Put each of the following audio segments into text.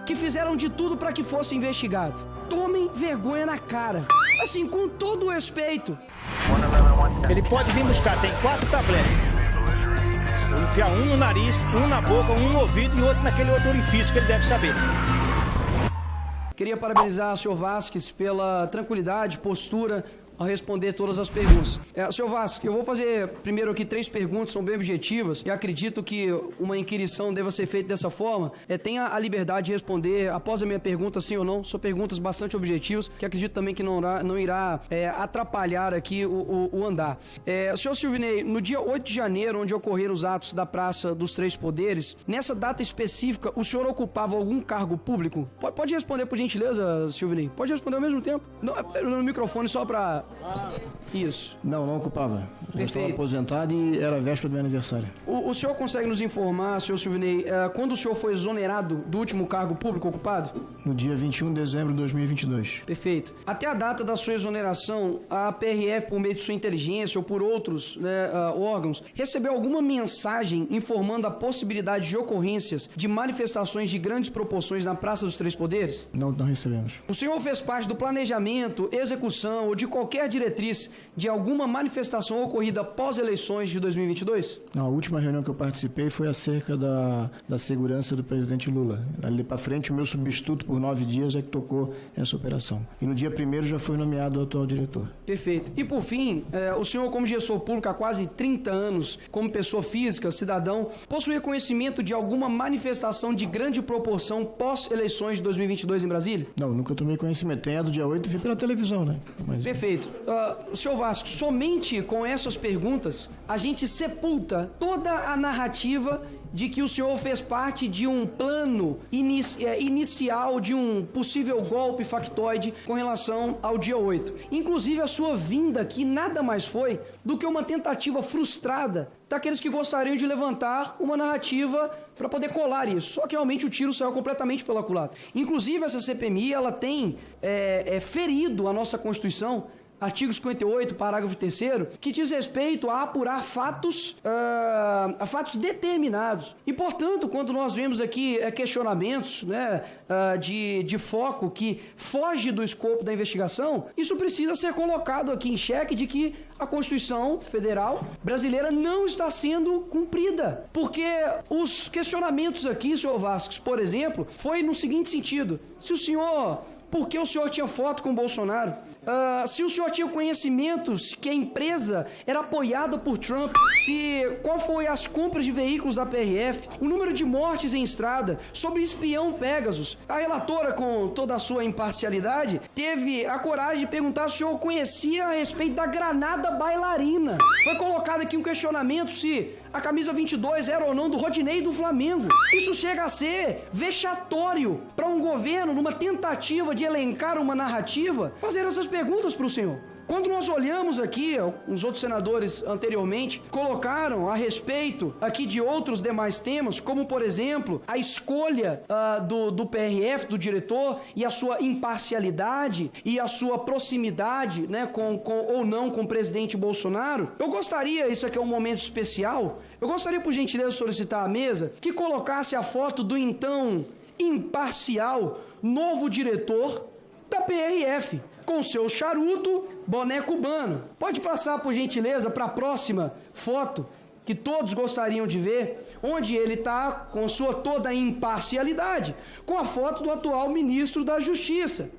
que fizeram de tudo para que fosse investigado. Tomem vergonha na cara. Assim, com todo o respeito. Ele pode vir buscar, tem 4 tabletes. Enfiar um no nariz, um na boca, um no ouvido e outro naquele outro orifício que ele deve saber. Queria parabenizar o senhor Vasques pela tranquilidade, postura, ao responder todas as perguntas. Senhor Vasques, eu vou fazer primeiro aqui 3 perguntas, são bem objetivas, e acredito que uma inquirição deva ser feita dessa forma. Tenha a liberdade de responder após a minha pergunta, sim ou não. São perguntas bastante objetivas, que acredito também que não irá atrapalhar aqui o andar. Senhor Silvinei, no dia 8 de janeiro, onde ocorreram os atos da Praça dos Três Poderes, nessa data específica, o senhor ocupava algum cargo público? Pode responder, por gentileza, Silvinei? Pode responder ao mesmo tempo. Não, no microfone só para... Isso. Não ocupava. Eu Perfeito. estava aposentado e era a véspera do meu aniversário. O senhor consegue nos informar, senhor Silvinei, quando o senhor foi exonerado do último cargo público ocupado? No dia 21 de dezembro de 2022. Perfeito. Até a data da sua exoneração, a PRF, por meio de sua inteligência ou por outros órgãos, recebeu alguma mensagem informando a possibilidade de ocorrências de manifestações de grandes proporções na Praça dos Três Poderes? Não recebemos. O senhor fez parte do planejamento, execução ou de qualquer diretriz de alguma manifestação ocorrida pós-eleições de 2022? Não, a última reunião que eu participei foi acerca da segurança do presidente Lula. Ali para frente, o meu substituto por 9 dias é que tocou essa operação. E no dia 1º já foi nomeado o atual diretor. Perfeito. E por fim, o senhor, como gestor público há quase 30 anos, como pessoa física, cidadão, possui conhecimento de alguma manifestação de grande proporção pós-eleições de 2022 em Brasília? Não, nunca tomei conhecimento. Tem a do dia 8 e vi pela televisão, né? Mas... Perfeito. Senhor Vasco, somente com essas perguntas, a gente sepulta toda a narrativa de que o senhor fez parte de um plano inicial de um possível golpe factoide com relação ao dia 8. Inclusive, a sua vinda aqui nada mais foi do que uma tentativa frustrada daqueles que gostariam de levantar uma narrativa para poder colar isso. Só que realmente o tiro saiu completamente pela culatra. Inclusive, essa CPMI, ela tem ferido a nossa Constituição, artigo 58, parágrafo 3º, que diz respeito a apurar fatos determinados. E, portanto, quando nós vemos aqui questionamentos de foco que foge do escopo da investigação, isso precisa ser colocado aqui em xeque de que a Constituição Federal brasileira não está sendo cumprida. Porque os questionamentos aqui, senhor Vasques, por exemplo, foi no seguinte sentido: por que o senhor tinha foto com o Bolsonaro? Se o senhor tinha conhecimentos que a empresa era apoiada por Trump, qual foi as compras de veículos da PRF, o número de mortes em estrada, sobre espião Pegasus. A relatora, com toda a sua imparcialidade, teve a coragem de perguntar se o senhor conhecia a respeito da granada bailarina. Foi colocado aqui um questionamento se a camisa 22 era ou não do Rodinei do Flamengo. Isso chega a ser vexatório para um governo, numa tentativa de elencar uma narrativa, fazer essas perguntas para o senhor. Quando nós olhamos aqui, os outros senadores anteriormente colocaram a respeito aqui de outros demais temas, como por exemplo, a escolha do PRF, do diretor, e a sua imparcialidade e a sua proximidade, ou não com o presidente Bolsonaro. Eu gostaria, isso aqui é um momento especial, eu gostaria por gentileza de solicitar à mesa que colocasse a foto do então imparcial novo diretor da PRF, com seu charuto, boné cubano. Pode passar, por gentileza, para a próxima foto, que todos gostariam de ver, onde ele está com sua toda imparcialidade, com a foto do atual ministro da Justiça.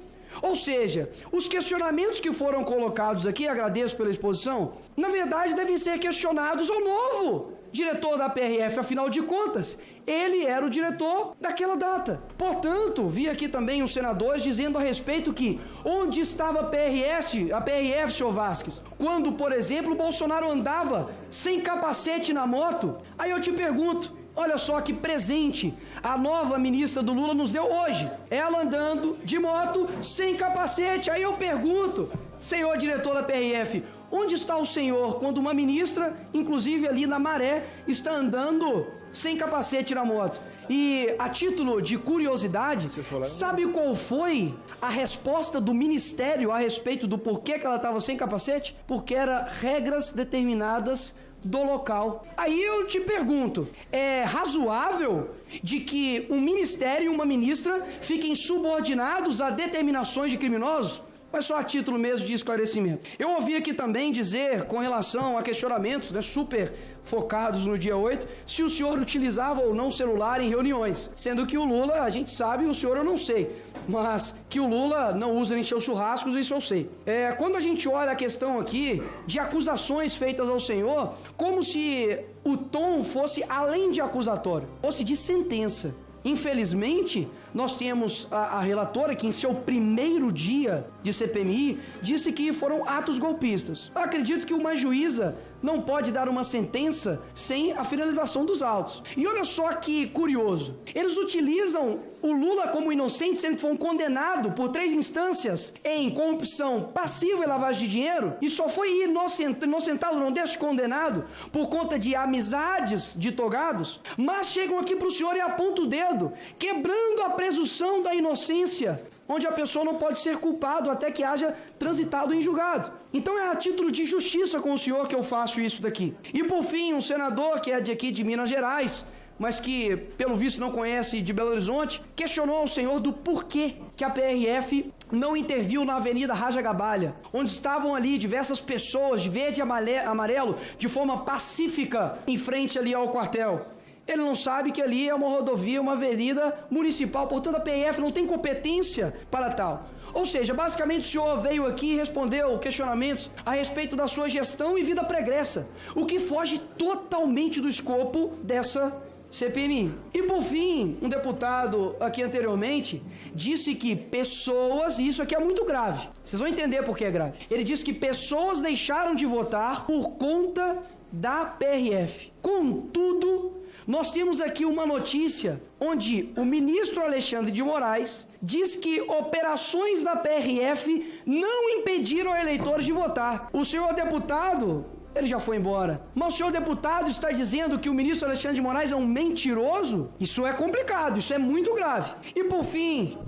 Ou seja, os questionamentos que foram colocados aqui, agradeço pela exposição, na verdade devem ser questionados ao novo diretor da PRF, afinal de contas, ele era o diretor daquela data. Portanto, vi aqui também os senadores dizendo a respeito que onde estava a PRF, senhor Vasques, quando, por exemplo, o Bolsonaro andava sem capacete na moto. Aí eu te pergunto, olha só que presente a nova ministra do Lula nos deu hoje. Ela andando de moto sem capacete. Aí eu pergunto, senhor diretor da PRF, onde está o senhor quando uma ministra, inclusive ali na Maré, está andando sem capacete na moto? E a título de curiosidade, sabe qual foi a resposta do Ministério a respeito do porquê que ela estava sem capacete? Porque eram regras determinadas do local. Aí eu te pergunto, é razoável de que um ministério e uma ministra fiquem subordinados a determinações de criminosos? Mas só a título mesmo de esclarecimento. Eu ouvi aqui também dizer, com relação a questionamentos, né, super focados no dia 8, se o senhor utilizava ou não celular em reuniões. Sendo que o Lula, a gente sabe, o senhor eu não sei. Mas que o Lula não usa em seus churrascos, isso eu sei. Quando a gente olha a questão aqui de acusações feitas ao senhor, como se o tom fosse além de acusatório, fosse de sentença. Infelizmente, nós temos a relatora que em seu primeiro dia de CPMI disse que foram atos golpistas. Eu acredito que uma juíza não pode dar uma sentença sem a finalização dos autos. E olha só que curioso, eles utilizam o Lula como inocente, sendo que foi condenado por 3 instâncias em corrupção passiva e lavagem de dinheiro, e só foi inocentado, não descondenado, por conta de amizades de togados, mas chegam aqui para o senhor e apontam o dedo, quebrando a presunção da inocência, onde a pessoa não pode ser culpado até que haja transitado em julgado. Então é a título de justiça com o senhor que eu faço isso daqui. E por fim, um senador que é de aqui de Minas Gerais, mas que pelo visto não conhece de Belo Horizonte, questionou ao senhor do porquê que a PRF não interviu na Avenida Raja Gabalha, onde estavam ali diversas pessoas de verde e amarelo de forma pacífica em frente ali ao quartel. Ele não sabe que ali é uma rodovia, uma avenida municipal, portanto a PRF não tem competência para tal. Ou seja, basicamente o senhor veio aqui e respondeu questionamentos a respeito da sua gestão e vida pregressa, o que foge totalmente do escopo dessa CPMI. E por fim, um deputado aqui anteriormente disse que pessoas, e isso aqui é muito grave, vocês vão entender por que é grave, ele disse que pessoas deixaram de votar por conta da PRF. Contudo, nós temos aqui uma notícia onde o ministro Alexandre de Moraes diz que operações da PRF não impediram eleitores de votar. O senhor deputado, ele já foi embora, mas o senhor deputado está dizendo que o ministro Alexandre de Moraes é um mentiroso? Isso é complicado, isso é muito grave. E por fim,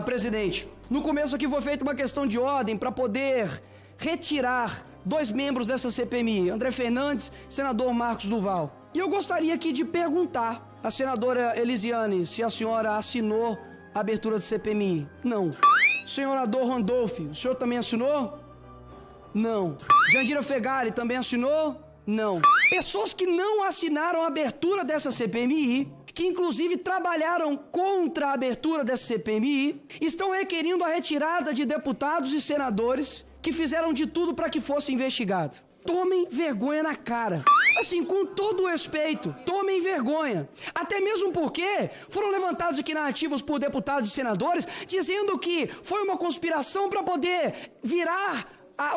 presidente, no começo aqui foi feita uma questão de ordem para poder retirar 2 membros dessa CPMI, André Fernandes e senador Marcos Duval. E eu gostaria aqui de perguntar à senadora Elisiane se a senhora assinou a abertura da CPMI. Não. Senador Randolph, o senhor também assinou? Não. Jandira Fegali também assinou? Não. Pessoas que não assinaram a abertura dessa CPMI, que inclusive trabalharam contra a abertura dessa CPMI, estão requerindo a retirada de deputados e senadores que fizeram de tudo para que fosse investigado. Tomem vergonha na cara. Assim, com todo o respeito, tomem vergonha. Até mesmo porque foram levantados aqui narrativas por deputados e senadores dizendo que foi uma conspiração para poder virar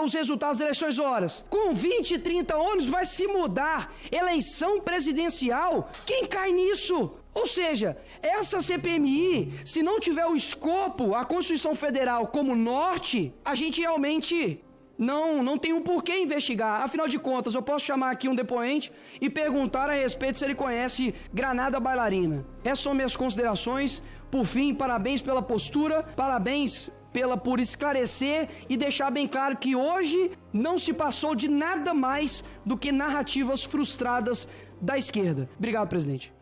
os resultados das eleições. Horas. Com 20, 30 anos vai se mudar eleição presidencial. Quem cai nisso? Ou seja, essa CPMI, se não tiver o escopo, a Constituição Federal como norte, a gente realmente não tem um porquê investigar. Afinal de contas, eu posso chamar aqui um depoente e perguntar a respeito se ele conhece granada bailarina. Essas são minhas considerações. Por fim, parabéns pela postura, parabéns por esclarecer e deixar bem claro que hoje não se passou de nada mais do que narrativas frustradas da esquerda. Obrigado, presidente.